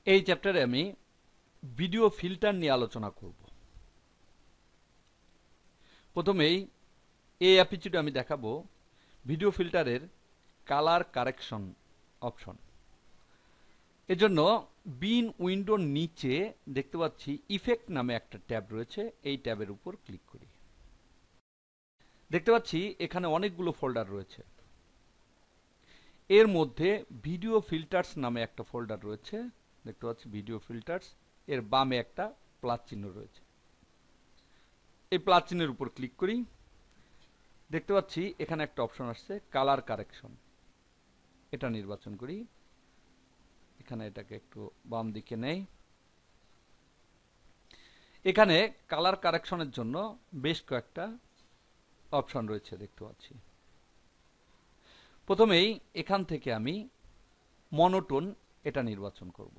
এই চ্যাপ্টারে আমি ভিডিও ফিল্টার নিয়ে আলোচনা করব। প্রথমেই এই অ্যাপিচিউডে আমি দেখাবো ভিডিও ফিল্টারের কালার কারেকশন অপশন। এজন্য বিন উইন্ডোর নিচে দেখতে পাচ্ছি ইফেক্ট নামে একটা ট্যাব রয়েছে, এই ট্যাবের উপর ক্লিক করি। দেখতে পাচ্ছি এখানে অনেকগুলো ফোল্ডার রয়েছে। এর মধ্যে ভিডিও ফিল্টার্স নামে একটা ফোল্ডার রয়েছে, দেখতে পাচ্ছি ভিডিও ফিল্টার্স। এর বামে একটা প্লাস চিহ্ন রয়েছে, এই প্লাস চিহ্নের উপর ক্লিক করি। দেখতে পাচ্ছি এখানে একটা অপশন আসছে কালার কারেকশন, এটা নির্বাচন করি। এখানে এটাকে একটু বাম দিকে নেই। এখানে কালার কারেকশনের জন্য বেশ কয়েকটা অপশন রয়েছে দেখতে পাচ্ছি। প্রথমেই এখান থেকে আমি মনোটোন এটা নির্বাচন করব।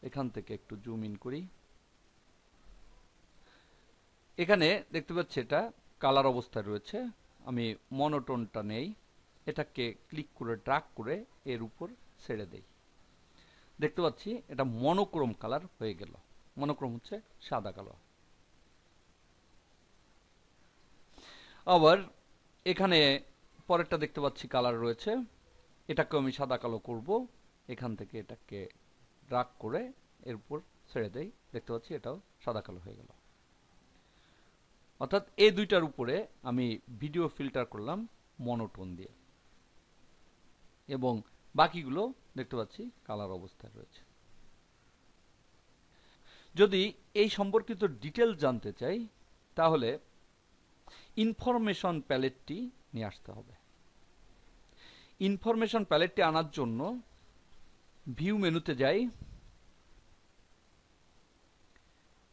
এখান থেকে একটু জুম ইন করি। এখানে দেখতে পাচ্ছি এটা কালার অবস্থায় রয়েছে। আমি মনোটোনটা নেই, এটাকে ক্লিক করে ড্রাগ করে এর উপর ছেড়ে দেই। দেখতে পাচ্ছি এটা মনোক্রোম কালার হয়ে গেল। মনোক্রোম হচ্ছে সাদা কালো। আবার এখানে পরেরটা দেখতে পাচ্ছি কালার রয়েছে, এটাকে আমি সাদা কালো করব। এখান থেকে এটাকে ড্রাগ করে এর উপর ছেড়ে দেই। দেখতে পাচ্ছি এটাও সাদা কালো হয়ে গেল। অর্থাৎ এই দুইটার উপরে আমি ভিডিও ফিল্টার করলাম মনোটোন দিয়ে, এবং বাকিগুলো দেখতে পাচ্ছি কালার অবস্থায় রয়েছে। যদি এই সম্পর্কিত ডিটেল জানতে চাই তাহলে ইনফরমেশন প্যালেটটি নিয়ে আসতে হবে। ইনফরমেশন প্যালেটটি আনার জন্য ভিউ মেনুতে যাই,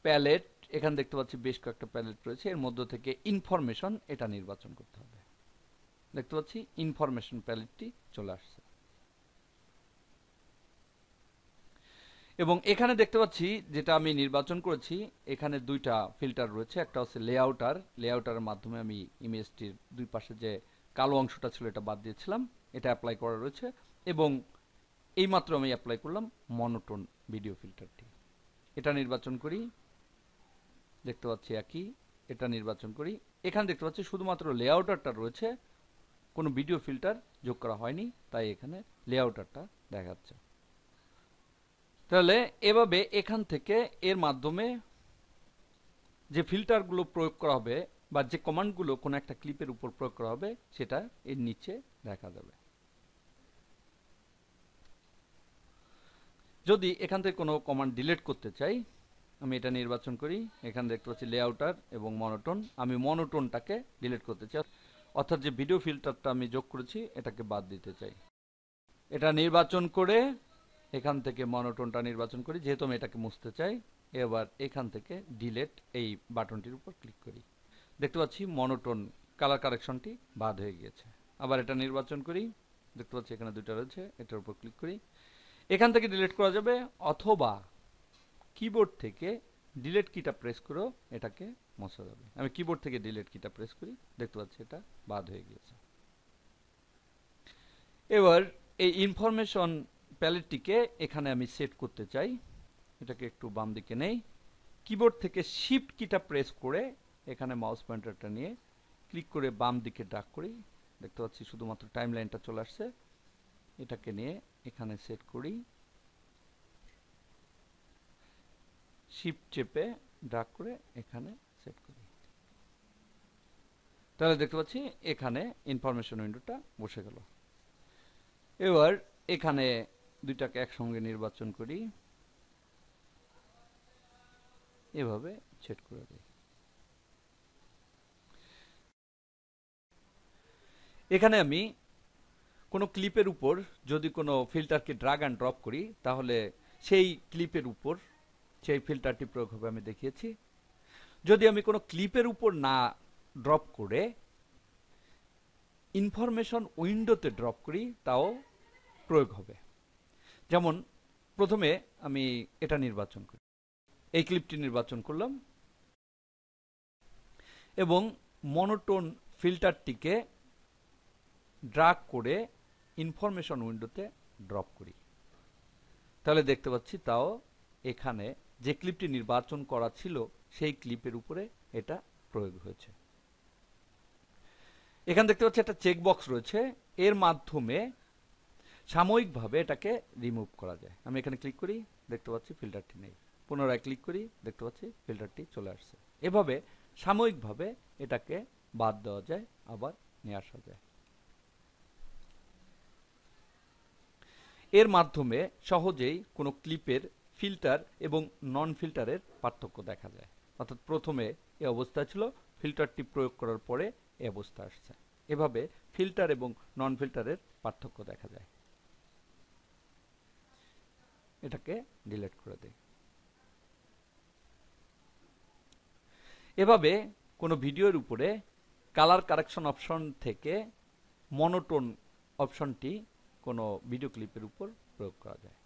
প্যালেট, এখানে দেখতে পাচ্ছি বেশ কয়েকটা প্যালেট রয়েছে, এর মধ্য থেকে ইনফরমেশন এটা নির্বাচন করতে হবে। দেখতে পাচ্ছি ইনফরমেশন প্যালেটটি চলে আসছে, এবং এখানে দেখতে পাচ্ছি যেটা আমি নির্বাচন করেছি, এখানে দুইটা ফিল্টার রয়েছে। একটা হচ্ছে লেআউটার, লেআউটারের মাধ্যমে আমি ইমেজটির দুই পাশে যে কালো অংশটা ছিল এটা বাদ দিয়েছিলাম, এটা অ্যাপ্লাই করা রয়েছে। এবং এইমাত্র আমি অ্যাপ্লাই করলাম মনোটোন ভিডিও ফিল্টারটি, এটা নির্বাচন করি। দেখতে পাচ্ছি একই, এটা নির্বাচন করি। এখানে দেখতে পাচ্ছি শুধুমাত্র লেআউটারটা রয়েছে, কোনো ভিডিও ফিল্টার যোগ করা হয়নি, তাই এখানে লেআউটারটা দেখাচ্ছে। তাহলে এভাবে এখান থেকে এর মাধ্যমে যে ফিল্টারগুলো প্রয়োগ করা হবে বা যে কমান্ডগুলো কোনো একটা ক্লিপের উপর প্রয়োগ করা হবে সেটা এর নিচে দেখা যাবে। যদি এখান থেকে কোনো কমান্ড ডিলিট করতে চাই, আমি এটা নির্বাচন করি। এখানে দেখতে পাচ্ছি লেআউটার এবং মনোটোন, আমি মনোটোনটাকে ডিলিট করতে চাই, অর্থাৎ যে ভিডিও ফিল্টারটা আমি যোগ করেছি এটাকে বাদ দিতে চাই। এটা নির্বাচন করে এখান থেকে মনোটোনটা নির্বাচন করি, যেহেতু আমি এটাকে মুছতে চাই। এবার এখান থেকে ডিলিট এই বাটনটির উপর ক্লিক করি। দেখতে পাচ্ছি মনোটোন কালার কারেকশনটি বাদ হয়ে গিয়েছে। আবার এটা নির্বাচন করি, দেখতে পাচ্ছি এখানে দুইটা রয়েছে, এটার উপর ক্লিক করি। এখান থেকে ডিলিট করা যাবে, অথবা কিবোর্ড থেকে ডিলিট কিটা প্রেস করেও এটাকে মোছা যাবে। আমি কিবোর্ড থেকে ডিলিট কিটা প্রেস করি, দেখতে পাচ্ছি এটা বাদ হয়ে গিয়েছে। এবার এই ইনফরমেশন প্যালেটটিকে এখানে আমি সেট করতে চাই, এটাকে একটু বাম দিকে নেই। কিবোর্ড থেকে শিফট কিটা প্রেস করে এখানে মাউস পয়েন্টারটা নিয়ে ক্লিক করে বাম দিকে ড্র্যাগ করি। দেখতে পাচ্ছি শুধুমাত্র টাইমলাইনটা চলে আসছে। এটাকে নিয়ে এখানে সেট করি, শিফট চেপে ড্র্যাগ করে এখানে সেট করি। তাহলে দেখতে পাচ্ছি এখানে ইনফরমেশন উইন্ডোটা বসে গেল। এবার এখানে দুইটাকে একসঙ্গে নির্বাচন করি, এভাবে সেট করে দিই। এখানে আমি কোনো ক্লিপের উপর যদি কোনো ফিল্টারকে ড্রাগ অ্যান্ড ড্রপ করি তাহলে সেই ক্লিপের উপর সেই ফিল্টারটি প্রয়োগ হবে, আমি দেখিয়েছি। যদি আমি কোনো ক্লিপের উপর না ড্রপ করে ইনফরমেশন উইন্ডোতে ড্রপ করি তাও প্রয়োগ হবে। যেমন প্রথমে আমি এটা নির্বাচন করি, এই ক্লিপটি নির্বাচন করলাম এবং মনোটোন ফিল্টারটিকে ড্রাগ করে ইনফরমেশন উইন্ডোতে ড্রপ করি। তাহলে দেখতে পাচ্ছি তাও এখানে যে ক্লিপটি নির্বাচন করা ছিল সেই ক্লিপের উপরে এটা প্রয়োগ হয়েছে। এখানে দেখতে পাচ্ছি একটা চেকবক্স রয়েছে, এর মাধ্যমে সাময়িকভাবে এটাকে রিমুভ করা যায়। আমি এখানে ক্লিক করি, দেখতে পাচ্ছি ফিল্টারটি নেই। পুনরায় ক্লিক করি, দেখতে পাচ্ছি ফিল্টারটি চলে আসছে। এভাবে সাময়িকভাবে এটাকে বাদ দেওয়া যায়, আবার নিয়ে আসা যায়। এর মাধ্যমে সহজেই কোনো ক্লিপের ফিল্টার এবং নন ফিল্টারের পার্থক্য দেখা যায়। অর্থাৎ প্রথমে এই অবস্থা ছিল, ফিল্টারটি প্রয়োগ করার পরে এই অবস্থা আসছে। এভাবে ফিল্টার এবং নন ফিল্টারের পার্থক্য দেখা যায়। এটাকে ডিলিট করে দেই। এভাবে কোনো ভিডিওর উপরে কালার কারেকশন অপশন থেকে মনোটোন অপশনটি কোনো ভিডিও ক্লিপের উপর প্রয়োগ করা যায়।